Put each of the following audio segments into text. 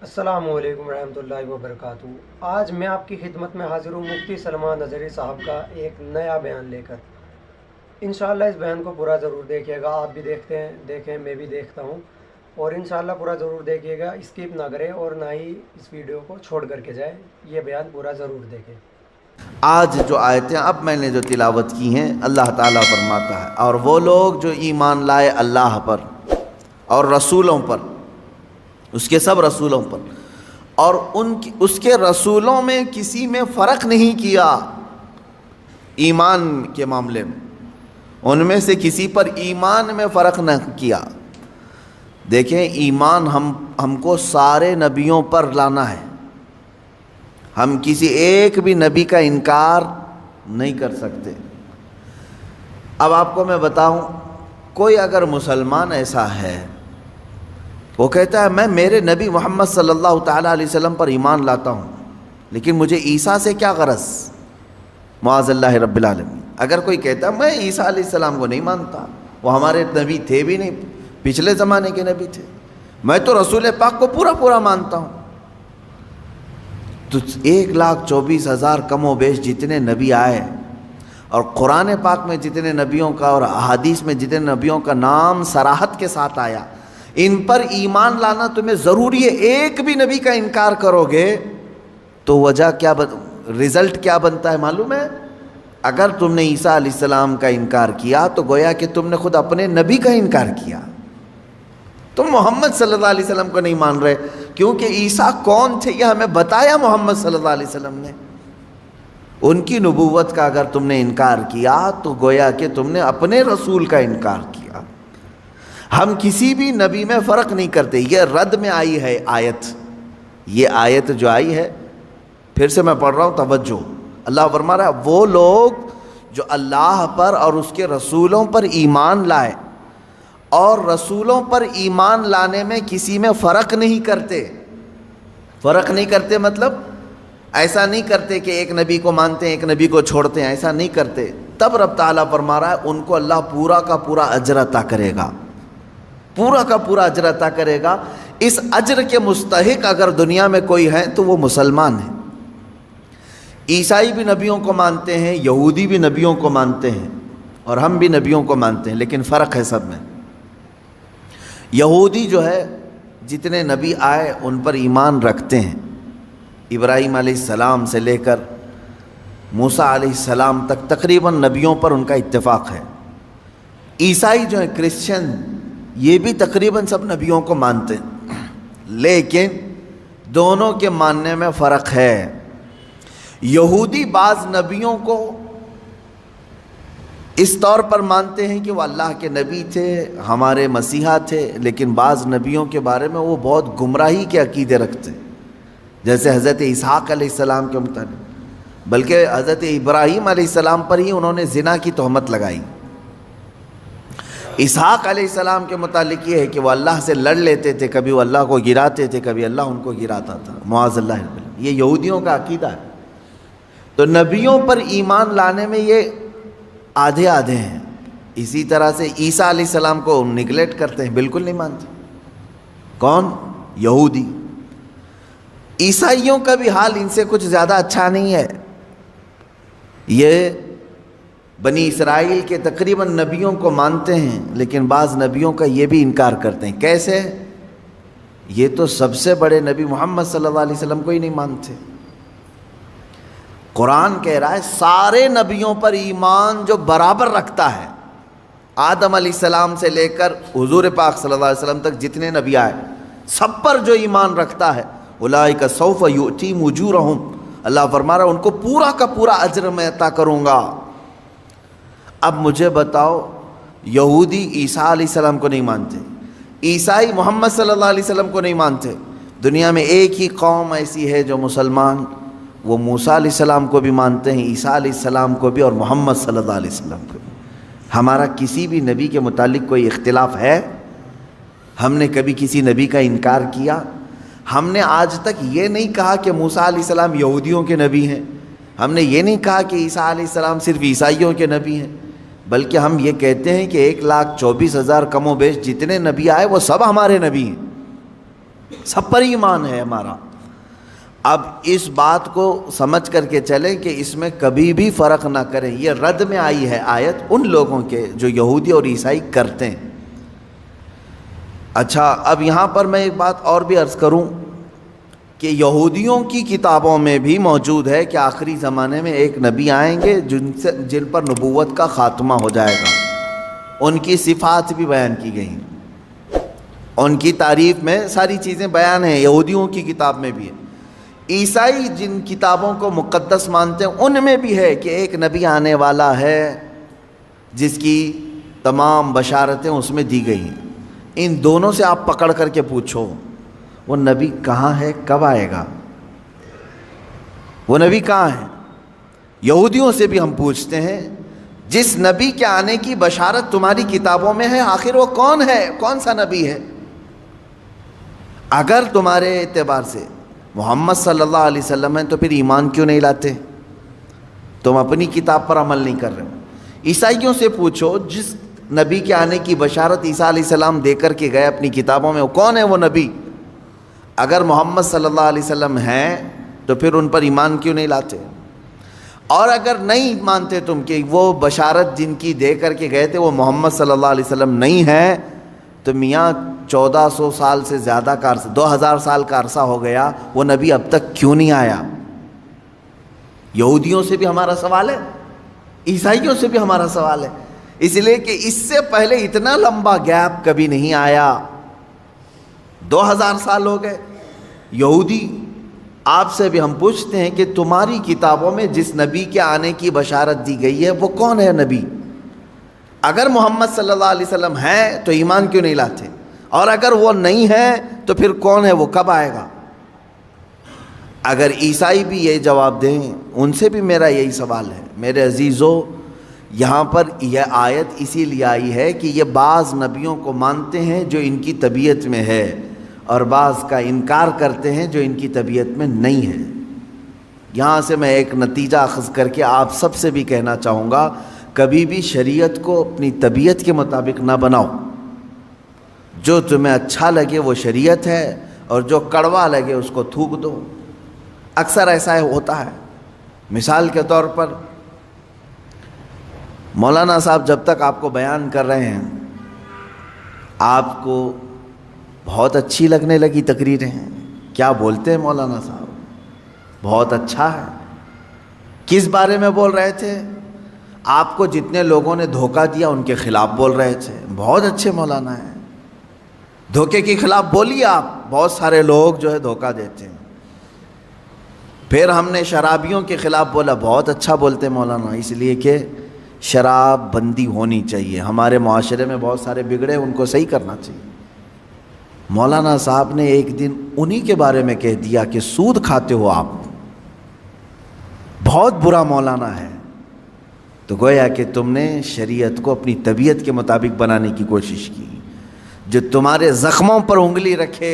السلام علیکم ورحمۃ اللہ وبرکاتہ۔ آج میں آپ کی خدمت میں حاضر ہوں مفتی سلمان اظہری صاحب کا ایک نیا بیان لے کر۔ انشاءاللہ اس بیان کو پورا ضرور دیکھیے گا، آپ بھی دیکھیں میں بھی دیکھتا ہوں، اور انشاءاللہ پورا ضرور دیکھیے گا، اسکپ نہ کریں اور نہ ہی اس ویڈیو کو چھوڑ کر کے جائیں، یہ بیان پورا ضرور دیکھیں۔ آج جو آیتیں اب میں نے جو تلاوت کی ہیں، اللہ تعالیٰ فرماتا ہے، اور وہ لوگ جو ایمان لائے اللہ پر اور رسولوں پر، اس کے سب رسولوں پر، اور اس کے رسولوں میں کسی میں فرق نہیں کیا ایمان کے معاملے میں، ان میں سے کسی پر ایمان میں فرق نہ کیا۔ دیکھیں، ایمان ہم کو سارے نبیوں پر لانا ہے، ہم کسی ایک بھی نبی کا انکار نہیں کر سکتے۔ اب آپ کو میں بتاؤں، کوئی اگر مسلمان ایسا ہے، وہ کہتا ہے میں میرے نبی محمد صلی اللہ تعالیٰ علیہ وسلم پر ایمان لاتا ہوں، لیکن مجھے عیسیٰ سے کیا غرض، معاذ اللہ رب العالمین۔ اگر کوئی کہتا ہے میں عیسیٰ علیہ السلام کو نہیں مانتا، وہ ہمارے نبی تھے بھی نہیں، پچھلے زمانے کے نبی تھے، میں تو رسول پاک کو پورا مانتا ہوں، تو 1,24,000 کم و بیش جتنے نبی آئے، اور قرآن پاک میں جتنے نبیوں کا اور احادیث میں جتنے نبیوں کا نام صراحت کے ساتھ آیا، ان پر ایمان لانا تمہیں ضروری ہے۔ ایک بھی نبی کا انکار کرو گے تو وجہ کیا رزلٹ کیا بنتا ہے معلوم ہے؟ اگر تم نے عیسیٰ علیہ السلام کا انکار کیا تو گویا کہ تم نے خود اپنے نبی کا انکار کیا، تم محمد صلی اللہ علیہ وسلم کو نہیں مان رہے، کیونکہ عیسیٰ کون تھے یہ ہمیں بتایا محمد صلی اللہ علیہ وسلم نے۔ ان کی نبوت کا اگر تم نے انکار کیا تو گویا کہ تم نے اپنے رسول کا انکار کیا۔ ہم کسی بھی نبی میں فرق نہیں کرتے، یہ رد میں آئی ہے آیت، یہ آیت جو آئی ہے، پھر سے میں پڑھ رہا ہوں، توجہ، اللہ فرما رہا ہے وہ لوگ جو اللہ پر اور اس کے رسولوں پر ایمان لائے اور رسولوں پر ایمان لانے میں کسی میں فرق نہیں کرتے۔ فرق نہیں کرتے مطلب ایسا نہیں کرتے کہ ایک نبی کو مانتے ہیں ایک نبی کو چھوڑتے ہیں، ایسا نہیں کرتے، تب رب تعالیٰ فرما رہا ہے ان کو اللہ پورا کا پورا اجر عطا کرے گا، پورا کا پورا اجر عطا کرے گا۔ اس اجر کے مستحق اگر دنیا میں کوئی ہے تو وہ مسلمان ہیں۔ عیسائی بھی نبیوں کو مانتے ہیں، یہودی بھی نبیوں کو مانتے ہیں، اور ہم بھی نبیوں کو مانتے ہیں، لیکن فرق ہے سب میں۔ یہودی جو ہے جتنے نبی آئے ان پر ایمان رکھتے ہیں، ابراہیم علیہ السلام سے لے کر موسیٰ علیہ السلام تک تقریباً نبیوں پر ان کا اتفاق ہے۔ عیسائی جو ہیں کرسچن، یہ بھی تقریباً سب نبیوں کو مانتے ہیں، لیکن دونوں کے ماننے میں فرق ہے۔ یہودی بعض نبیوں کو اس طور پر مانتے ہیں کہ وہ اللہ کے نبی تھے، ہمارے مسیحا تھے، لیکن بعض نبیوں کے بارے میں وہ بہت گمراہی کے عقیدے رکھتے ہیں، جیسے حضرت اسحاق علیہ السلام کے متعلق، بلکہ حضرت ابراہیم علیہ السلام پر ہی انہوں نے زنا کی تہمت لگائی۔ اسحاق علیہ السلام کے متعلق یہ ہے کہ وہ اللہ سے لڑ لیتے تھے، کبھی وہ اللہ کو گراتے تھے، کبھی اللہ ان کو گراتا تھا، معاذ اللہ، یہ یہودیوں کا عقیدہ ہے۔ تو نبیوں پر ایمان لانے میں یہ آدھے آدھے ہیں۔ اسی طرح سے عیسیٰ علیہ السلام کو نگلیکٹ کرتے ہیں، بالکل نہیں مانتے۔ کون؟ یہودی۔ عیسائیوں کا بھی حال ان سے کچھ زیادہ اچھا نہیں ہے، یہ بنی اسرائیل کے تقریباً نبیوں کو مانتے ہیں، لیکن بعض نبیوں کا یہ بھی انکار کرتے ہیں۔ کیسے؟ یہ تو سب سے بڑے نبی محمد صلی اللہ علیہ وسلم کو ہی نہیں مانتے۔ قرآن کہہ رہا ہے سارے نبیوں پر ایمان جو برابر رکھتا ہے، آدم علیہ السلام سے لے کر حضور پاک صلی اللہ علیہ وسلم تک جتنے نبی آئے، سب پر جو ایمان رکھتا ہے، اولئک سوف یؤتیہم اجورہم، اللہ فرما رہا ہے ان کو پورا کا پورا اجر میں عطا کروں گا۔ اب مجھے بتاؤ، یہودی عیسیٰ علیہ السلام کو نہیں مانتے، عیسائی محمد صلی اللہ علیہ وسلم کو نہیں مانتے، دنیا میں ایک ہی قوم ایسی ہے جو مسلمان، وہ موسیٰ علیہ السلام کو بھی مانتے ہیں، عیسیٰ علیہ السلام کو بھی، اور محمد صلی اللہ علیہ وسلم کو بھی۔ ہمارا کسی بھی نبی کے متعلق کوئی اختلاف ہے؟ ہم نے کبھی کسی نبی کا انکار کیا؟ ہم نے آج تک یہ نہیں کہا کہ موسیٰ علیہ السلام یہودیوں کے نبی ہیں، ہم نے یہ نہیں کہا کہ عیسیٰ علیہ السلام صرف عیسائیوں کے نبی ہیں، بلکہ ہم یہ کہتے ہیں کہ 1,24,000 کم و بیش جتنے نبی آئے وہ سب ہمارے نبی ہیں۔ سب پر ایمان ہے ہمارا۔ اب اس بات کو سمجھ کر کے چلیں کہ اس میں کبھی بھی فرق نہ کریں۔ یہ رد میں آئی ہے آیت ان لوگوں کے جو یہودی اور عیسائی کرتے ہیں۔ اچھا، اب یہاں پر میں ایک بات اور بھی عرض کروں کہ یہودیوں کی کتابوں میں بھی موجود ہے کہ آخری زمانے میں ایک نبی آئیں گے جن پر نبوت کا خاتمہ ہو جائے گا۔ ان کی صفات بھی بیان کی گئی ہیں، ان کی تعریف میں ساری چیزیں بیان ہیں، یہودیوں کی کتاب میں بھی ہے۔ عیسائی جن کتابوں کو مقدس مانتے ہیں ان میں بھی ہے کہ ایک نبی آنے والا ہے جس کی تمام بشارتیں اس میں دی گئی ہیں۔ ان دونوں سے آپ پکڑ کر کے پوچھو وہ نبی کہاں ہے، کب آئے گا، وہ نبی کہاں ہے؟ یہودیوں سے بھی ہم پوچھتے ہیں جس نبی کے آنے کی بشارت تمہاری کتابوں میں ہے، آخر وہ کون ہے، کون سا نبی ہے؟ اگر تمہارے اعتبار سے محمد صلی اللہ علیہ وسلم ہیں تو پھر ایمان کیوں نہیں لاتے؟ تم اپنی کتاب پر عمل نہیں کر رہے ہو۔ عیسائیوں سے پوچھو جس نبی کے آنے کی بشارت عیسیٰ علیہ السلام دے کر کے گئے اپنی کتابوں میں، وہ کون ہے وہ نبی؟ اگر محمد صلی اللہ علیہ وسلم ہیں تو پھر ان پر ایمان کیوں نہیں لاتے؟ اور اگر نہیں مانتے تم کہ وہ بشارت جن کی دے کر کے گئے تھے وہ محمد صلی اللہ علیہ وسلم نہیں ہے، تو میاں 1400 سال سے زیادہ کا عرصہ، 2000 سال کا عرصہ ہو گیا، وہ نبی اب تک کیوں نہیں آیا؟ یہودیوں سے بھی ہمارا سوال ہے، عیسائیوں سے بھی ہمارا سوال ہے، اس لیے کہ اس سے پہلے اتنا لمبا گیپ کبھی نہیں آیا۔ 2000 سال ہو گئے۔ یہودی آپ سے بھی ہم پوچھتے ہیں کہ تمہاری کتابوں میں جس نبی کے آنے کی بشارت دی گئی ہے وہ کون ہے نبی؟ اگر محمد صلی اللہ علیہ وسلم ہے تو ایمان کیوں نہیں لاتے؟ اور اگر وہ نہیں ہے تو پھر کون ہے، وہ کب آئے گا؟ اگر عیسائی بھی یہ جواب دیں، ان سے بھی میرا یہی سوال ہے۔ میرے عزیزو، یہاں پر یہ آیت اسی لیے آئی ہے کہ یہ بعض نبیوں کو مانتے ہیں جو ان کی طبیعت میں ہے، اور بعض کا انکار کرتے ہیں جو ان کی طبیعت میں نہیں ہے۔ یہاں سے میں ایک نتیجہ اخذ کر کے آپ سب سے بھی کہنا چاہوں گا، کبھی بھی شریعت کو اپنی طبیعت کے مطابق نہ بناؤ۔ جو تمہیں اچھا لگے وہ شریعت ہے، اور جو کڑوا لگے اس کو تھوک دو۔ اکثر ایسا ہوتا ہے۔ مثال کے طور پر مولانا صاحب جب تک آپ کو بیان کر رہے ہیں آپ کو بہت اچھی لگنے لگی تقریریں، کیا بولتے ہیں مولانا صاحب، بہت اچھا ہے۔ کس بارے میں بول رہے تھے؟ آپ کو جتنے لوگوں نے دھوکہ دیا ان کے خلاف بول رہے تھے، بہت اچھے مولانا ہیں۔ دھوکے کے خلاف بولیے آپ، بہت سارے لوگ جو ہے دھوکہ دیتے ہیں۔ پھر ہم نے شرابیوں کے خلاف بولا، بہت اچھا بولتے مولانا، اس لیے کہ شراب بندی ہونی چاہیے، ہمارے معاشرے میں بہت سارے بگڑے، ان کو صحیح کرنا چاہیے۔ مولانا صاحب نے ایک دن انہی کے بارے میں کہہ دیا کہ سود کھاتے ہو آپ، بہت برا مولانا ہے۔ تو گویا کہ تم نے شریعت کو اپنی طبیعت کے مطابق بنانے کی کوشش کی۔ جو تمہارے زخموں پر انگلی رکھے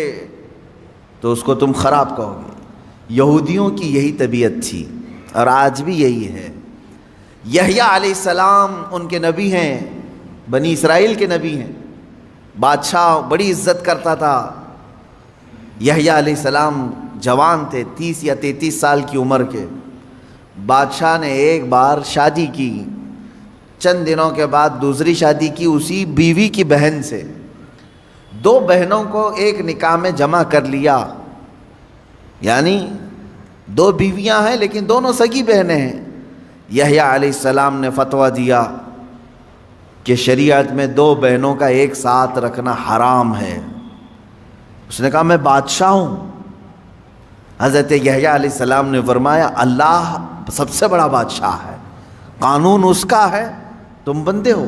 تو اس کو تم خراب کہو گے۔ یہودیوں کی یہی طبیعت تھی اور آج بھی یہی ہے۔ یحییٰ علیہ السلام ان کے نبی ہیں، بنی اسرائیل کے نبی ہیں، بادشاہ بڑی عزت کرتا تھا۔ یحییٰ علیہ السلام جوان تھے، 30 یا 33 سال کی عمر کے۔ بادشاہ نے ایک بار شادی کی، چند دنوں کے بعد دوسری شادی کی اسی بیوی کی بہن سے۔ 2 بہنوں کو ایک نکاح میں جمع کر لیا، یعنی 2 بیویاں ہیں لیکن دونوں سگی بہنیں ہیں۔ یحییٰ علیہ السلام نے فتویٰ دیا کہ شریعت میں 2 بہنوں کا ایک ساتھ رکھنا حرام ہے۔ اس نے کہا میں بادشاہ ہوں۔ حضرت یحییٰ علیہ السلام نے فرمایا اللہ سب سے بڑا بادشاہ ہے، قانون اس کا ہے، تم بندے ہو،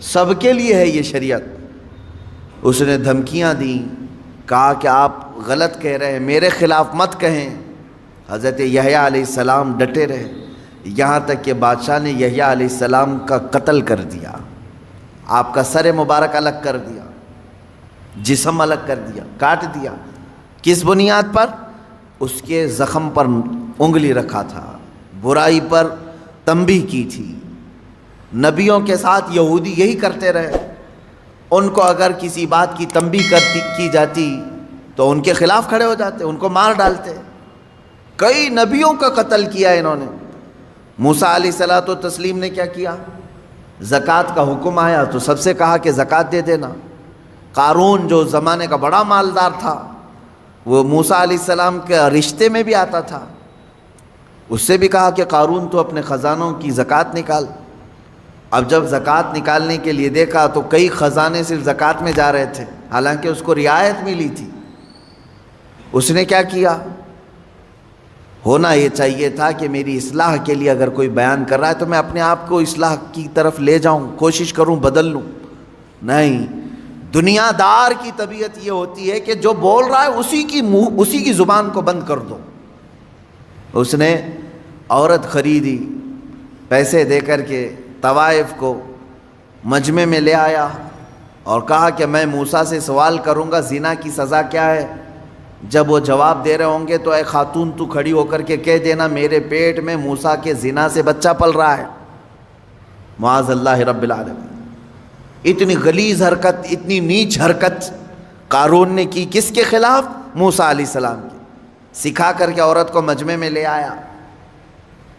سب کے لیے ہے یہ شریعت۔ اس نے دھمکیاں دیں، کہا کہ آپ غلط کہہ رہے ہیں، میرے خلاف مت کہیں۔ حضرت یحییٰ علیہ السلام ڈٹے رہے، یہاں تک کہ بادشاہ نے یحییٰ علیہ السلام کا قتل کر دیا، آپ کا سر مبارک الگ کر دیا، جسم الگ کر دیا، کاٹ دیا۔ کس بنیاد پر؟ اس کے زخم پر انگلی رکھا تھا، برائی پر تنبیہ کی تھی۔ نبیوں کے ساتھ یہودی یہی کرتے رہے، ان کو اگر کسی بات کی تنبیہ کی جاتی تو ان کے خلاف کھڑے ہو جاتے، ان کو مار ڈالتے۔ کئی نبیوں کا قتل کیا انہوں نے۔ موسیٰ علیہ الصلوۃ والتسلیم نے کیا کیا؟ زکوٰۃ کا حکم آیا تو سب سے کہا کہ زکوٰۃ دے دینا۔ قارون جو زمانے کا بڑا مالدار تھا، وہ موسیٰ علیہ السلام کے رشتے میں بھی آتا تھا، اس سے بھی کہا کہ قارون تو اپنے خزانوں کی زکوٰۃ نکال۔ اب جب زکوٰۃ نکالنے کے لیے دیکھا تو کئی خزانے صرف زکوٰۃ میں جا رہے تھے، حالانکہ اس کو رعایت ملی تھی۔ اس نے کیا کیا؟ ہونا یہ چاہیے تھا کہ میری اصلاح کے لیے اگر کوئی بیان کر رہا ہے تو میں اپنے آپ کو اصلاح کی طرف لے جاؤں، کوشش کروں بدل لوں۔ نہیں، دنیا دار کی طبیعت یہ ہوتی ہے کہ جو بول رہا ہے اسی کی زبان کو بند کر دو۔ اس نے عورت خریدی، پیسے دے کر کے طوائف کو مجمع میں لے آیا اور کہا کہ میں موسیٰ سے سوال کروں گا زنا کی سزا کیا ہے۔ جب وہ جواب دے رہے ہوں گے تو اے خاتون تو کھڑی ہو کر کے کہہ دینا میرے پیٹ میں موسیٰ کے زنا سے بچہ پل رہا ہے۔ معاذ اللہ رب العالمین، اتنی غلیظ حرکت، اتنی نیچ حرکت قارون نے کی، کس کے خلاف؟ موسیٰ علیہ السلام کی۔ سکھا کر کے عورت کو مجمع میں لے آیا،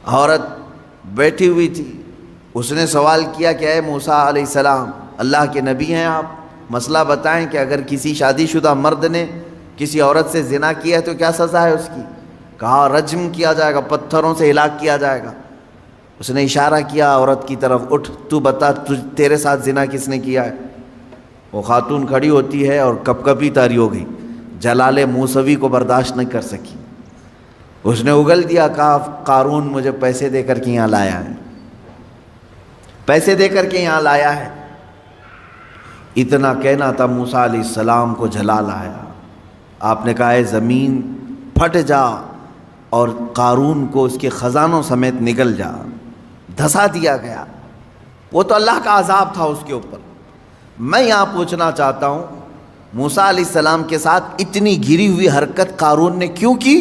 عورت بیٹھی ہوئی تھی، اس نے سوال کیا کہ اے موسیٰ علیہ السلام، اللہ کے نبی ہیں آپ، مسئلہ بتائیں کہ اگر کسی شادی شدہ مرد نے کسی عورت سے زنا کیا ہے تو کیا سزا ہے اس کی؟ کہا رجم کیا جائے گا، پتھروں سے ہلاک کیا جائے گا۔ اس نے اشارہ کیا عورت کی طرف، اٹھ تو بتا تیرے ساتھ زنا کس نے کیا ہے؟ وہ خاتون کھڑی ہوتی ہے اور کپ کپی طاری ہو گئی، جلال موسوی کو برداشت نہیں کر سکی، اس نے اگل دیا، کہا قارون مجھے پیسے دے کر کے یہاں لایا ہے، پیسے دے کر کے یہاں لایا ہے۔ اتنا کہنا تھا موسیٰ علیہ السلام کو جلال آیا، آپ نے کہا اے زمین پھٹ جا اور قارون کو اس کے خزانوں سمیت نگل جا، دھسا دیا گیا۔ وہ تو اللہ کا عذاب تھا اس کے اوپر۔ میں یہاں پوچھنا چاہتا ہوں موسیٰ علیہ السلام کے ساتھ اتنی گری ہوئی حرکت قارون نے کیوں کی؟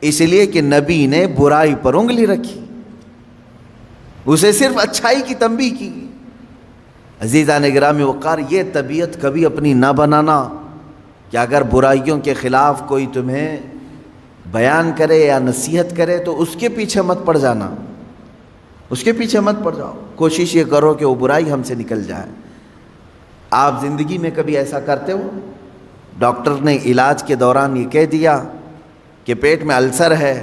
اس لیے کہ نبی نے برائی پر انگلی رکھی، اسے صرف اچھائی کی تنبیہ کی۔ عزیزان گرامی وقار، یہ طبیعت کبھی اپنی نہ بنانا کہ اگر برائیوں کے خلاف کوئی تمہیں بیان کرے یا نصیحت کرے تو اس کے پیچھے مت پڑ جانا، اس کے پیچھے مت پڑ جاؤ، کوشش یہ کرو کہ وہ برائی ہم سے نکل جائے۔ آپ زندگی میں کبھی ایسا کرتے ہو؟ ڈاکٹر نے علاج کے دوران یہ کہہ دیا کہ پیٹ میں السر ہے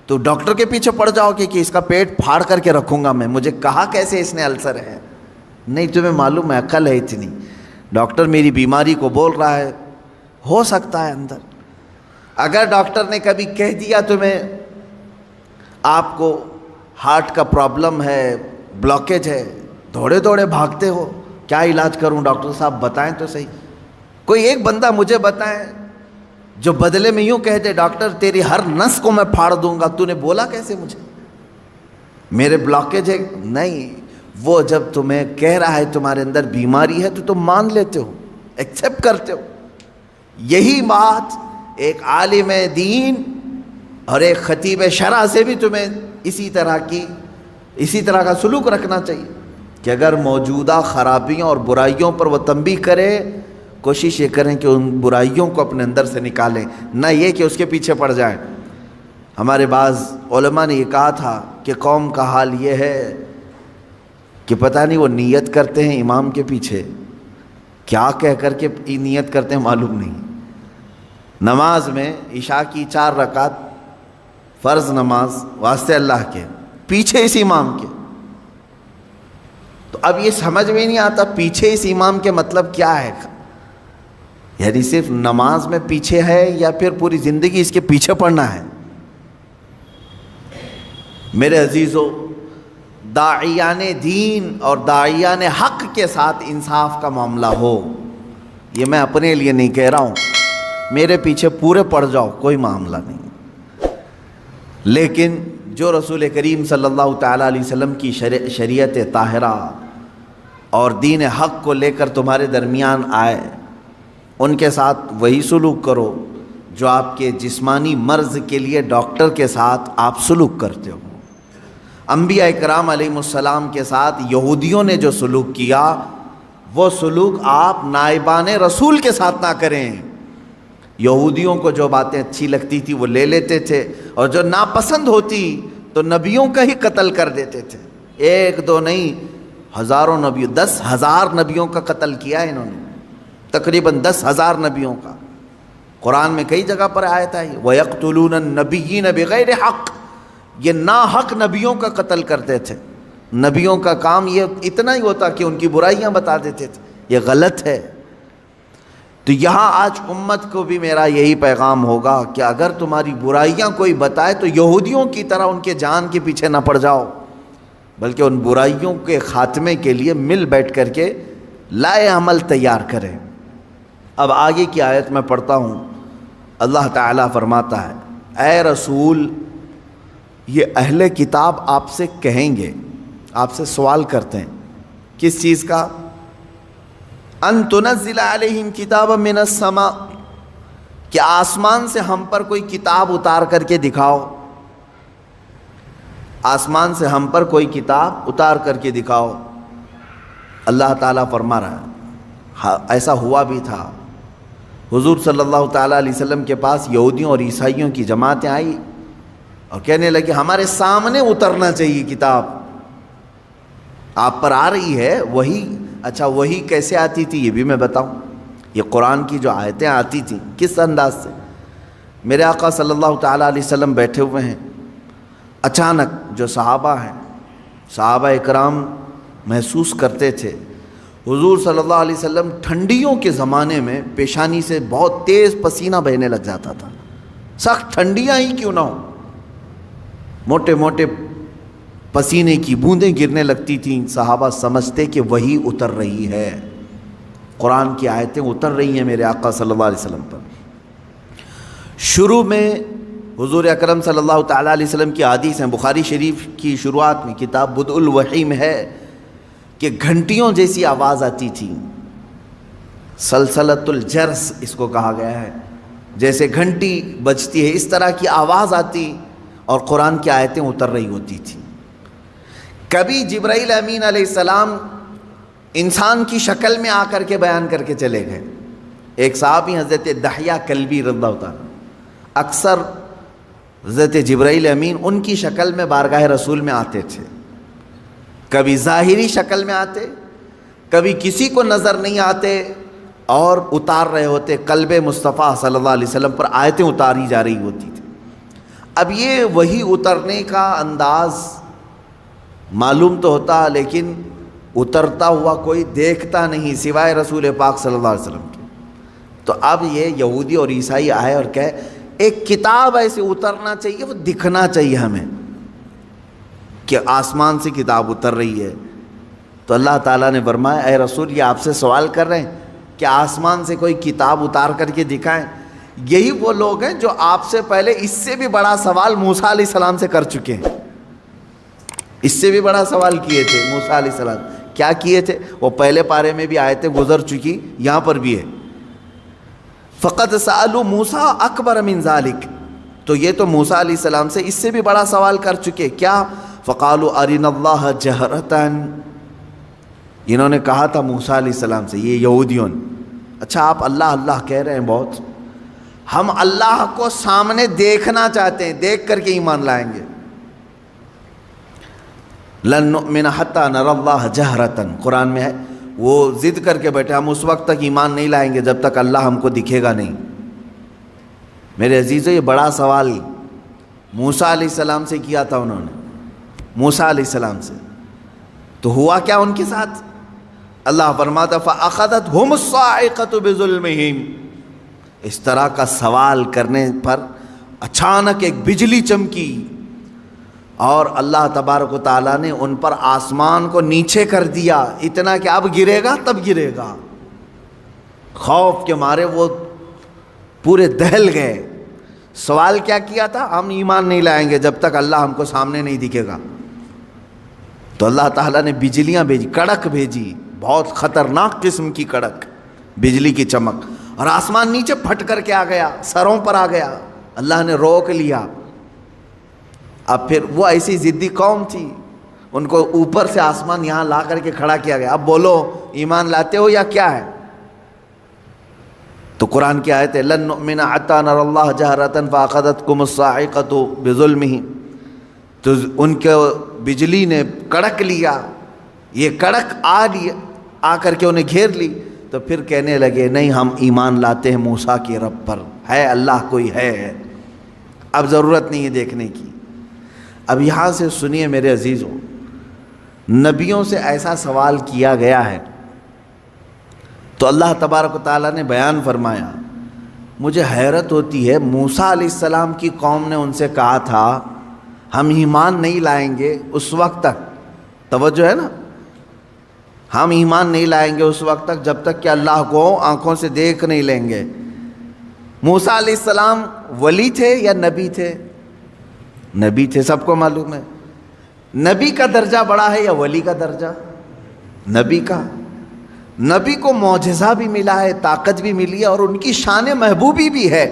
تو ڈاکٹر کے پیچھے پڑ جاؤ کہ اس کا پیٹ پھاڑ کر کے رکھوں گا میں، مجھے کہا کیسے اس نے السر ہے؟ نہیں، تمہیں معلوم ہے عقل ہے اتنی، ڈاکٹر میری بیماری کو بول رہا ہے، ہو سکتا ہے اندر۔ اگر ڈاکٹر نے کبھی کہہ دیا تمہیں آپ کو ہارٹ کا پرابلم ہے، بلاکیج ہے، دوڑے دوڑے بھاگتے ہو، کیا علاج کروں ڈاکٹر صاحب بتائیں تو صحیح۔ کوئی ایک بندہ مجھے بتائیں جو بدلے میں یوں کہہ دے ڈاکٹر تیری ہر نس کو میں پھاڑ دوں گا، تو نے بولا کیسے مجھے؟ میرے بلاکیج ہے؟ نہیں، وہ جب تمہیں کہہ رہا ہے تمہارے اندر بیماری ہے تو تم مان لیتے ہو، ایکسیپٹ کرتے ہو۔ یہی بات ایک عالم دین اور ایک خطیب شرع سے بھی تمہیں اسی طرح کا سلوک رکھنا چاہیے کہ اگر موجودہ خرابیوں اور برائیوں پر وہ تنبیہ کرے، کوشش یہ کریں کہ ان برائیوں کو اپنے اندر سے نکالیں، نہ یہ کہ اس کے پیچھے پڑ جائیں۔ ہمارے بعض علماء نے یہ کہا تھا کہ قوم کا حال یہ ہے کہ پتہ نہیں وہ نیت کرتے ہیں امام کے پیچھے، کیا کہہ کر کے نیت کرتے ہیں معلوم نہیں۔ نماز میں عشاء کی 4 رکعت فرض نماز واسطے اللہ کے، پیچھے اس امام کے، تو اب یہ سمجھ میں نہیں آتا پیچھے اس امام کے مطلب کیا ہے؟ یعنی صرف نماز میں پیچھے ہے یا پھر پوری زندگی اس کے پیچھے پڑنا ہے؟ میرے عزیزو، داعیان دین اور داعیان حق کے ساتھ انصاف کا معاملہ ہو، یہ میں اپنے لیے نہیں کہہ رہا ہوں، میرے پیچھے پورے پڑ جاؤ کوئی معاملہ نہیں، لیکن جو رسول کریم صلی اللہ تعالیٰ علیہ وسلم کی شریعت طاہرہ اور دین حق کو لے کر تمہارے درمیان آئے، ان کے ساتھ وہی سلوک کرو جو آپ کے جسمانی مرض کے لیے ڈاکٹر کے ساتھ آپ سلوک کرتے ہو۔ انبیاء کرام علیہ السلام کے ساتھ یہودیوں نے جو سلوک کیا، وہ سلوک آپ نائبان رسول کے ساتھ نہ کریں۔ یہودیوں کو جو باتیں اچھی لگتی تھی وہ لے لیتے تھے، اور جو ناپسند ہوتی تو نبیوں کا ہی قتل کر دیتے تھے۔ ایک دو نہیں، ہزاروں نبیوں، 10,000 نبیوں کا قتل کیا ہے انہوں نے، تقریباً 10,000 نبیوں کا۔ قرآن میں کئی جگہ پر آیت آئی وَيَقْتُلُونَ النَّبِيِّينَ بِغَيْرِ حق، یہ ناحق نبیوں کا قتل کرتے تھے۔ نبیوں کا کام یہ اتنا ہی ہوتا کہ ان کی برائیاں بتا دیتے تھے، یہ غلط ہے۔ تو یہاں آج امت کو بھی میرا یہی پیغام ہوگا کہ اگر تمہاری برائیاں کوئی بتائے تو یہودیوں کی طرح ان کے جان کے پیچھے نہ پڑ جاؤ، بلکہ ان برائیوں کے خاتمے کے لیے مل بیٹھ کر کے لائے عمل تیار کریں۔ اب آگے کی آیت میں پڑھتا ہوں، اللہ تعالیٰ فرماتا ہے اے رسول، یہ اہل کتاب آپ سے کہیں گے، آپ سے سوال کرتے ہیں کس چیز کا؟ ان تنزل علیہم کتابا من السماء، کہ آسمان سے ہم پر کوئی کتاب اتار کر کے دکھاؤ، آسمان سے ہم پر کوئی کتاب اتار کر کے دکھاؤ۔ اللہ تعالیٰ فرما رہا ہے ہاں ایسا ہوا بھی تھا۔ حضور صلی اللہ تعالیٰ علیہ وسلم کے پاس یہودیوں اور عیسائیوں کی جماعتیں آئی اور کہنے لگے ہمارے سامنے اترنا چاہیے کتاب، آپ پر آ رہی ہے وہی۔ اچھا وہی کیسے آتی تھی یہ بھی میں بتاؤں، یہ قرآن کی جو آیتیں آتی تھیں کس انداز سے؟ میرے آقا صلی اللہ تعالیٰ علیہ وسلم بیٹھے ہوئے ہیں، اچانک جو صحابہ ہیں، صحابہ اکرام محسوس کرتے تھے حضور صلی اللہ علیہ وسلم ٹھنڈیوں کے زمانے میں پیشانی سے بہت تیز پسینہ بہنے لگ جاتا تھا، سخت ٹھنڈیاں ہی کیوں نہ ہوں، موٹے موٹے پسینے کی بوندیں گرنے لگتی تھیں۔ صحابہ سمجھتے کہ وہی اتر رہی ہے، قرآن کی آیتیں اتر رہی ہیں میرے آقا صلی اللہ علیہ وسلم پر۔ شروع میں حضور اکرم صلی اللہ تعالیٰ علیہ وسلم کی حدیث ہیں، بخاری شریف کی شروعات میں کتاب بدء الوحی میں ہے کہ گھنٹیوں جیسی آواز آتی تھی، سلسلۃ الجرس اس کو کہا گیا ہے، جیسے گھنٹی بجتی ہے اس طرح کی آواز آتی اور قرآن کی آیتیں اتر رہی ہوتی تھی۔ کبھی جبرائیل امین علیہ السلام انسان کی شکل میں آ کر کے بیان کر کے چلے گئے۔ ایک صحابی حضرت دحیہ کلبی رضی اللہ عنہ، اکثر حضرت جبرائیل امین ان کی شکل میں بارگاہ رسول میں آتے تھے، کبھی ظاہری شکل میں آتے، کبھی کسی کو نظر نہیں آتے اور اتار رہے ہوتے قلب مصطفیٰ صلی اللہ علیہ وسلم پر آیتیں اتاری جا رہی ہوتی تھی۔ اب یہ وہی اترنے کا انداز معلوم تو ہوتا لیکن اترتا ہوا کوئی دیکھتا نہیں سوائے رسول پاک صلی اللہ علیہ وسلم کے۔ تو اب یہ یہودی اور عیسائی آئے اور کہے ایک کتاب ایسے اترنا چاہیے، وہ دکھنا چاہیے ہمیں کہ آسمان سے کتاب اتر رہی ہے۔ تو اللہ تعالیٰ نے فرمایا اے رسول، یہ آپ سے سوال کر رہے ہیں کہ آسمان سے کوئی کتاب اتار کر کے دکھائیں، یہی وہ لوگ ہیں جو آپ سے پہلے اس سے بھی بڑا سوال موسیٰ علیہ السلام سے کر چکے ہیں۔ اس سے بھی بڑا سوال کیے تھے موسیٰ علیہ السلام، کیا کیے تھے؟ وہ پہلے پارے میں بھی آیتیں گزر چکی، یہاں پر بھی ہے فقط سألوا موسیٰ اکبر من ذالک، تو یہ تو موسیٰ علیہ السلام سے اس سے بھی بڑا سوال کر چکے، کیا؟ فقالوا ارنا اللہ جہرتاً، انہوں نے کہا تھا موسیٰ علیہ السلام سے، یہ یہودیوں نے، اچھا آپ اللہ اللہ کہہ رہے ہیں بہت، ہم اللہ کو سامنے دیکھنا چاہتے ہیں، دیکھ کر کے ایمان لائیں گے۔ لن نؤمن حتی نری اللہ جہرتاً، قرآن میں ہے، وہ ضد کر کے بیٹھے ہم اس وقت تک ایمان نہیں لائیں گے جب تک اللہ ہم کو دکھے گا نہیں۔ میرے عزیزو یہ بڑا سوال موسیٰ علیہ السلام سے کیا تھا انہوں نے، موسیٰ علیہ السلام سے، تو ہوا کیا ان کے ساتھ؟ اللہ فرماتا فَأَخَذَتْهُمُ الصَّاعِقَةُ بِظُلْمِهِمْ، اس طرح کا سوال کرنے پر اچانک ایک بجلی چمکی اور اللہ تبارک و تعالیٰ نے ان پر آسمان کو نیچے کر دیا، اتنا کہ اب گرے گا تب گرے گا، خوف کے مارے وہ پورے دہل گئے۔ سوال کیا کیا تھا؟ ہم ایمان نہیں لائیں گے جب تک اللہ ہم کو سامنے نہیں دکھے گا۔ تو اللہ تعالیٰ نے بجلیاں بھیجی، کڑک بھیجی، بہت خطرناک قسم کی کڑک، بجلی کی چمک، اور آسمان نیچے پھٹ کر کے آ گیا، سروں پر آ گیا، اللہ نے روک لیا۔ اب پھر وہ ایسی ضدی قوم تھی، ان کو اوپر سے آسمان یہاں لا کر کے کھڑا کیا گیا، اب بولو ایمان لاتے ہو یا کیا ہے؟ تو قرآن کی آیت ہے لن نؤمن حتی نری اللہ جہرۃ فاخذتکم الصاعقۃ بظلمہم، تو ان کو بجلی نے کڑک لیا، یہ کڑک آ کر کے انہیں گھیر لی، تو پھر کہنے لگے نہیں ہم ایمان لاتے ہیں موسیٰ کے رب پر، ہے اللہ کوئی ہے، اب ضرورت نہیں ہے دیکھنے کی۔ اب یہاں سے سنیے میرے عزیزوں، نبیوں سے ایسا سوال کیا گیا ہے تو اللہ تبارک و تعالیٰ نے بیان فرمایا۔ مجھے حیرت ہوتی ہے، موسیٰ علیہ السلام کی قوم نے ان سے کہا تھا ہم ایمان نہیں لائیں گے اس وقت تک، توجہ ہے نا، ہم ایمان نہیں لائیں گے اس وقت تک جب تک کہ اللہ کو آنکھوں سے دیکھ نہیں لیں گے۔ موسیٰ علیہ السلام ولی تھے یا نبی تھے؟ نبی تھے، سب کو معلوم ہے۔ نبی کا درجہ بڑا ہے یا ولی کا درجہ؟ نبی کا۔ نبی کو معجزہ بھی ملا ہے، طاقت بھی ملی ہے، اور ان کی شان محبوبی بھی ہے،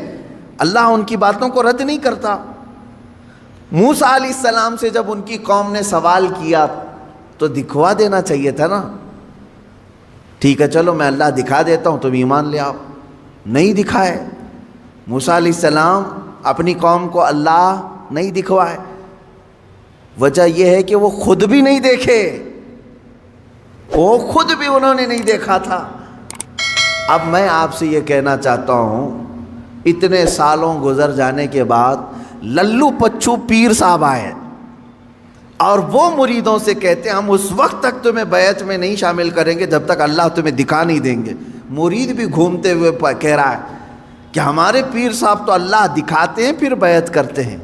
اللہ ان کی باتوں کو رد نہیں کرتا۔ موسیٰ علیہ السلام سے جب ان کی قوم نے سوال کیا تو دکھوا دینا چاہیے تھا نا، ٹھیک ہے چلو میں اللہ دکھا دیتا ہوں تم ایمان لے آؤ، نہیں دکھائے۔ موسیٰ علیہ السلام اپنی قوم کو اللہ نہیں دکھوائے، وجہ یہ ہے کہ وہ خود بھی نہیں دیکھے، وہ خود بھی انہوں نے نہیں دیکھا تھا۔ اب میں آپ سے یہ کہنا چاہتا ہوں، اتنے سالوں گزر جانے کے بعد للو پچھو پیر صاحب آئے اور وہ مریدوں سے کہتے ہیں ہم اس وقت تک تمہیں بیعت میں نہیں شامل کریں گے جب تک اللہ تمہیں دکھا نہیں دیں گے۔ مرید بھی گھومتے ہوئے کہہ رہا ہے کہ ہمارے پیر صاحب تو اللہ دکھاتے ہیں پھر بیعت کرتے ہیں۔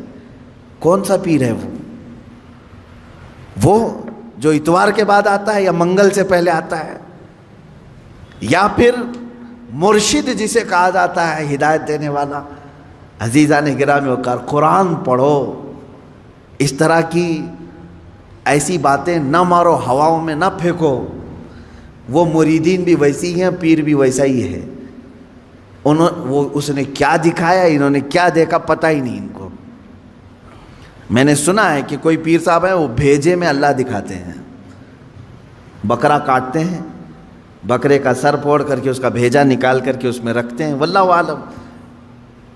کون سا پیر ہے وہ جو اتوار کے بعد آتا ہے یا منگل سے پہلے آتا ہے، یا پھر مرشد جسے کہا جاتا ہے ہدایت دینے والا؟ عزیزان گرامی وقار، قرآن پڑھو، اس طرح کی ایسی باتیں نہ مارو، ہواؤں میں نہ پھینکو۔ وہ مریدین بھی ویسی ہیں، پیر بھی ویسا ہی ہے، اس نے کیا دکھایا، انہوں نے کیا دیکھا، پتہ ہی نہیں ان کو۔ میں نے سنا ہے کہ کوئی پیر صاحب ہیں وہ بھیجے میں اللہ دکھاتے ہیں، بکرا کاٹتے ہیں، بکرے کا سر پھوڑ کر کے اس کا بھیجا نکال کر کے اس میں رکھتے ہیں، واللہ عالم۔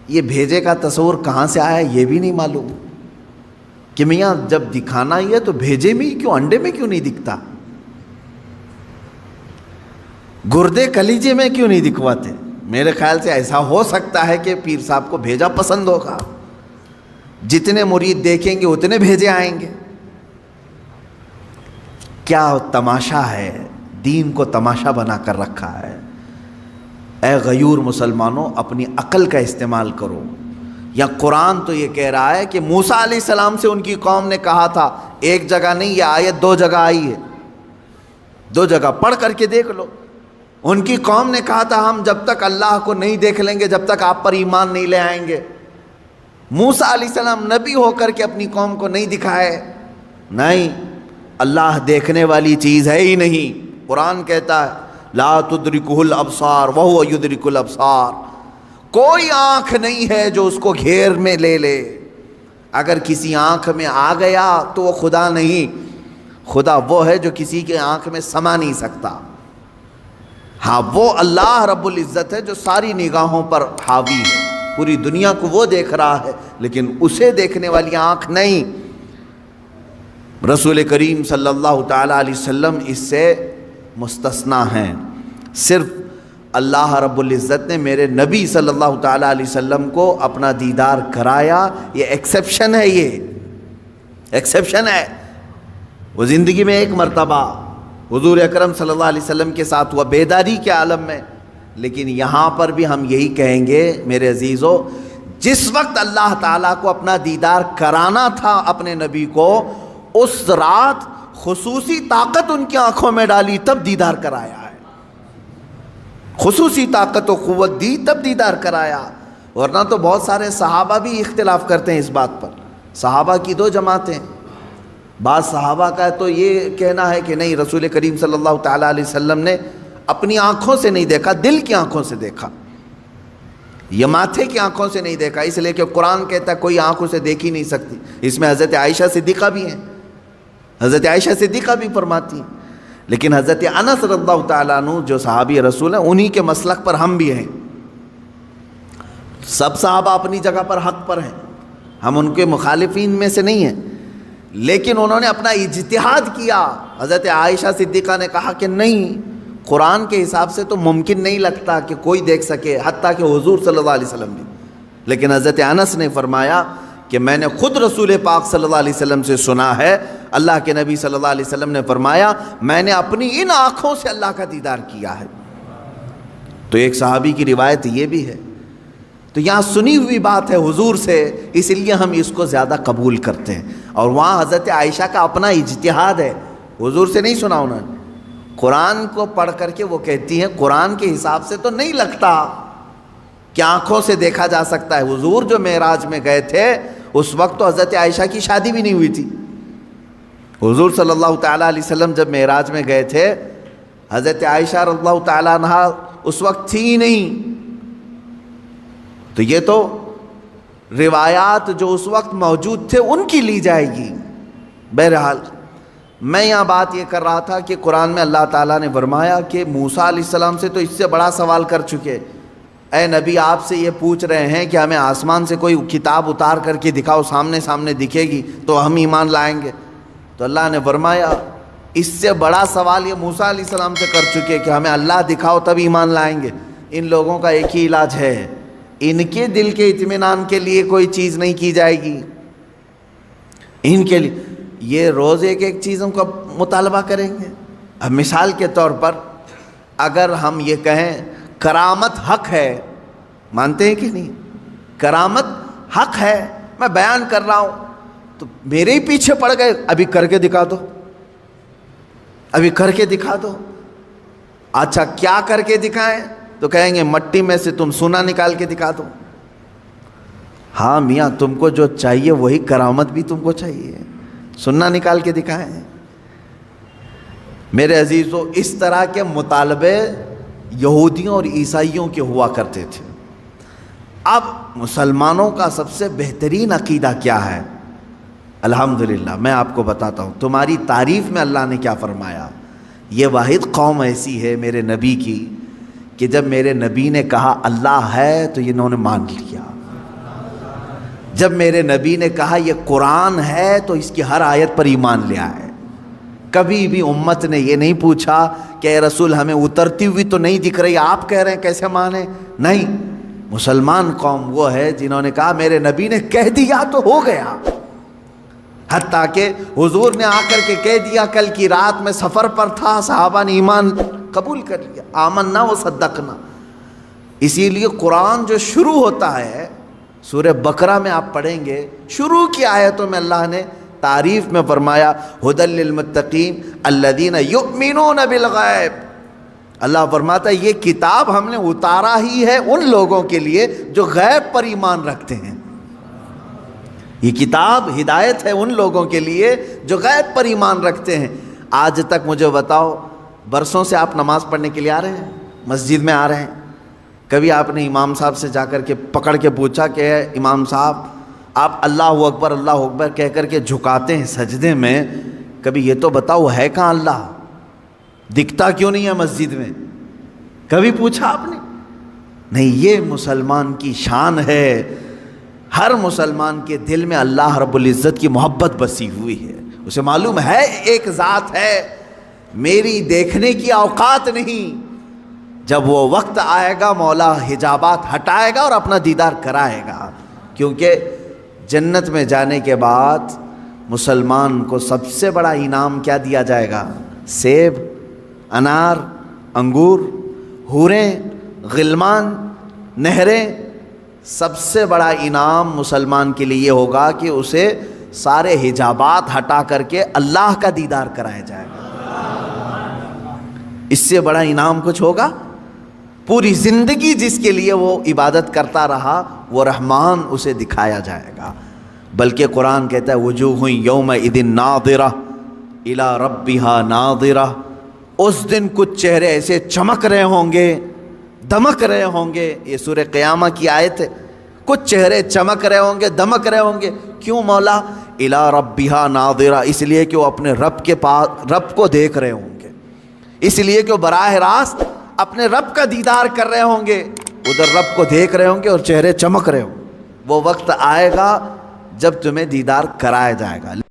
یہ بھیجے کا تصور کہاں سے آیا یہ بھی نہیں معلوم کہ میاں جب دکھانا ہی ہے تو بھیجے میں ہی کیوں، انڈے میں کیوں نہیں دکھتا، گردے کلیجے میں کیوں نہیں دکھواتے؟ میرے خیال سے ایسا ہو سکتا ہے کہ پیر صاحب کو بھیجا پسند ہوگا، جتنے مرید دیکھیں گے اتنے بھیجے آئیں گے۔ کیا تماشا ہے، دین کو تماشا بنا کر رکھا ہے۔ اے غیور مسلمانوں، اپنی عقل کا استعمال کرو۔ یا قرآن تو یہ کہہ رہا ہے کہ موسیٰ علیہ السلام سے ان کی قوم نے کہا تھا، ایک جگہ نہیں، یہ آیت 2 جگہ آئی ہے، 2 جگہ پڑھ کر کے دیکھ لو۔ ان کی قوم نے کہا تھا ہم جب تک اللہ کو نہیں دیکھ لیں گے جب تک آپ پر ایمان نہیں لے آئیں گے۔ موسیٰ علیہ السلام نبی ہو کر کے اپنی قوم کو نہیں دکھائے، نہیں، اللہ دیکھنے والی چیز ہے ہی نہیں۔ قرآن کہتا ہے لا تدرکہ الابصار وہو یدرک الابصار، کوئی آنکھ نہیں ہے جو اس کو گھیر میں لے لے۔ اگر کسی آنکھ میں آ گیا تو وہ خدا نہیں، خدا وہ ہے جو کسی کے آنکھ میں سما نہیں سکتا۔ ہاں وہ اللہ رب العزت ہے جو ساری نگاہوں پر حاوی ہے، پوری دنیا کو وہ دیکھ رہا ہے، لیکن اسے دیکھنے والی آنکھ نہیں۔ رسول کریم صلی اللہ تعالیٰ علیہ وسلم اس سے مستثنی ہیں۔ صرف اللہ رب العزت نے میرے نبی صلی اللہ تعالیٰ علیہ وسلم کو اپنا دیدار کرایا، یہ ایکسیپشن ہے، یہ ایکسیپشن ہے۔ وہ زندگی میں ایک مرتبہ حضور اکرم صلی اللہ علیہ وسلم کے ساتھ ہوا بیداری کے عالم میں، لیکن یہاں پر بھی ہم یہی کہیں گے میرے عزیزو، جس وقت اللہ تعالیٰ کو اپنا دیدار کرانا تھا اپنے نبی کو، اس رات خصوصی طاقت ان کی آنکھوں میں ڈالی تب دیدار کرایا ہے، خصوصی طاقت و قوت دی تب دیدار کرایا۔ ورنہ تو بہت سارے صحابہ بھی اختلاف کرتے ہیں اس بات پر، صحابہ کی 2 جماعتیں، بعض صحابہ کا تو یہ کہنا ہے کہ نہیں، رسول کریم صلی اللہ تعالیٰ علیہ وسلم نے اپنی آنکھوں سے نہیں دیکھا، دل کی آنکھوں سے دیکھا، یہ ماتھے کی آنکھوں سے نہیں دیکھا، اس لیے کہ قرآن کہتا ہے کوئی آنکھوں سے دیکھ ہی نہیں سکتی۔ اس میں حضرت عائشہ صدیقہ بھی ہیں، حضرت عائشہ صدیقہ بھی فرماتی ہیں، لیکن حضرت انس رضی اللہ تعالیٰ عنہ جو صحابی رسول ہیں انہی کے مسلک پر ہم بھی ہیں، سب صحابہ اپنی جگہ پر حق پر ہیں، ہم ان کے مخالفین میں سے نہیں ہیں، لیکن انہوں نے اپنا اجتہاد کیا۔ حضرت عائشہ صدیقہ نے کہا کہ نہیں، قرآن کے حساب سے تو ممکن نہیں لگتا کہ کوئی دیکھ سکے، حتیٰ کہ حضور صلی اللہ علیہ وسلم بھی۔ لیکن حضرت انس نے فرمایا کہ میں نے خود رسول پاک صلی اللہ علیہ وسلم سے سنا ہے، اللہ کے نبی صلی اللہ علیہ وسلم نے فرمایا میں نے اپنی ان آنکھوں سے اللہ کا دیدار کیا ہے۔ تو ایک صحابی کی روایت یہ بھی ہے، تو یہاں سنی ہوئی بات ہے حضور سے، اس لیے ہم اس کو زیادہ قبول کرتے ہیں، اور وہاں حضرت عائشہ کا اپنا اجتہاد ہے، حضور سے نہیں سنا انہوں نے، قرآن کو پڑھ کر کے وہ کہتی ہیں قرآن کے حساب سے تو نہیں لگتا کہ آنکھوں سے دیکھا جا سکتا ہے۔ حضور جو معراج میں گئے تھے اس وقت تو حضرت عائشہ کی شادی بھی نہیں ہوئی تھی۔ حضور صلی اللہ تعالیٰ علیہ وسلم جب معراج میں گئے تھے، حضرت عائشہ رضی اللہ تعالیٰ عنہا اس وقت تھی ہی نہیں۔ تو یہ تو روایات جو اس وقت موجود تھے ان کی لی جائے گی۔ بہرحال میں یہاں بات یہ کر رہا تھا کہ قرآن میں اللہ تعالیٰ نے فرمایا کہ موسیٰ علیہ السلام سے تو اس سے بڑا سوال کر چکے، اے نبی آپ سے یہ پوچھ رہے ہیں کہ ہمیں آسمان سے کوئی کتاب اتار کر کے دکھاؤ، سامنے سامنے دکھے گی تو ہم ایمان لائیں گے۔ تو اللہ نے فرمایا اس سے بڑا سوال یہ موسیٰ علیہ السلام سے کر چکے کہ ہمیں اللہ دکھاؤ تب ایمان لائیں گے۔ ان لوگوں کا ایک ہی علاج ہے، ان کے دل کے اطمینان کے لیے کوئی چیز نہیں کی جائے گی، ان کے لیے یہ روز ایک ایک چیزوں کا مطالبہ کریں گے۔ اب مثال کے طور پر اگر ہم یہ کہیں کرامت حق ہے، مانتے ہیں کہ نہیں؟ کرامت حق ہے، میں بیان کر رہا ہوں تو میرے ہی پیچھے پڑ گئے، ابھی کر کے دکھا دو، ابھی کر کے دکھا دو۔ اچھا کیا کر کے دکھائیں؟ تو کہیں گے مٹی میں سے تم سونا نکال کے دکھا دو۔ ہاں میاں تم کو جو چاہیے وہی کرامت بھی تم کو چاہیے، سننا نکال کے دکھائیں۔ میرے عزیزو اس طرح کے مطالبے یہودیوں اور عیسائیوں کے ہوا کرتے تھے۔ اب مسلمانوں کا سب سے بہترین عقیدہ کیا ہے؟ الحمدللہ میں آپ کو بتاتا ہوں، تمہاری تعریف میں اللہ نے کیا فرمایا۔ یہ واحد قوم ایسی ہے میرے نبی کی کہ جب میرے نبی نے کہا اللہ ہے تو انہوں نے مان لیا، جب میرے نبی نے کہا یہ قرآن ہے تو اس کی ہر آیت پر ایمان لیا ہے۔ کبھی بھی امت نے یہ نہیں پوچھا کہ اے رسول ہمیں اترتی ہوئی تو نہیں دکھ رہی، آپ کہہ رہے ہیں کیسے مانیں؟ نہیں، مسلمان قوم وہ ہے جنہوں نے کہا میرے نبی نے کہہ دیا تو ہو گیا۔ حتیٰ کہ حضور نے آ کر کے کہہ دیا، کل کی رات میں سفر پر تھا، صحابہ نے ایمان قبول کر لیا، آمنا و صدقنا۔ اسی لیے قرآن جو شروع ہوتا ہے سورہ بقرہ میں آپ پڑھیں گے، شروع کی آیتوں میں اللہ نے تعریف میں فرمایا ھدی للمتقین الذین یؤمنون بالغیب۔ اللہ فرماتا ہے یہ کتاب ہم نے اتارا ہی ہے ان لوگوں کے لیے جو غیب پر ایمان رکھتے ہیں۔ یہ کتاب ہدایت ہے ان لوگوں کے لیے جو غیب پر ایمان رکھتے ہیں۔ آج تک مجھے بتاؤ، برسوں سے آپ نماز پڑھنے کے لیے آ رہے ہیں، مسجد میں آ رہے ہیں، کبھی آپ نے امام صاحب سے جا کر کے پکڑ کے پوچھا کہ امام صاحب آپ اللہ اکبر کہہ کر کے جھکاتے ہیں سجدے میں، کبھی یہ تو بتاؤ ہے کہاں اللہ؟ دکھتا کیوں نہیں ہے مسجد میں؟ کبھی پوچھا آپ نے؟ نہیں، یہ مسلمان کی شان ہے، ہر مسلمان کے دل میں اللہ رب العزت کی محبت بسی ہوئی ہے، اسے معلوم ہے ایک ذات ہے، میری دیکھنے کی اوقات نہیں، جب وہ وقت آئے گا مولا حجابات ہٹائے گا اور اپنا دیدار کرائے گا۔ کیونکہ جنت میں جانے کے بعد مسلمان کو سب سے بڑا انعام کیا دیا جائے گا؟ سیب، انار، انگور، حوریں، غلمان، نہریں۔ سب سے بڑا انعام مسلمان کے لیے یہ ہوگا کہ اسے سارے حجابات ہٹا کر کے اللہ کا دیدار کرایا جائے گا۔ اس سے بڑا انعام کچھ ہوگا؟ پوری زندگی جس کے لیے وہ عبادت کرتا رہا وہ رحمان اسے دکھایا جائے گا۔ بلکہ قرآن کہتا ہے وجوہ یومئذ ناظرہ الی ربہا ناظرہ، اس دن کچھ چہرے ایسے چمک رہے ہوں گے، دمک رہے ہوں گے۔ یہ سورہ قیامہ کی آیت ہے، کچھ چہرے چمک رہے ہوں گے، دمک رہے ہوں گے۔ کیوں مولا؟ الی ربہا ناظرہ، اس لیے کہ وہ اپنے رب کے پاس رب کو دیکھ رہے ہوں گے، اس لیے کہ وہ براہ راست اپنے رب کا دیدار کر رہے ہوں گے۔ ادھر رب کو دیکھ رہے ہوں گے اور چہرے چمک رہے ہوں. وہ وقت آئے گا جب تمہیں دیدار کرایا جائے گا.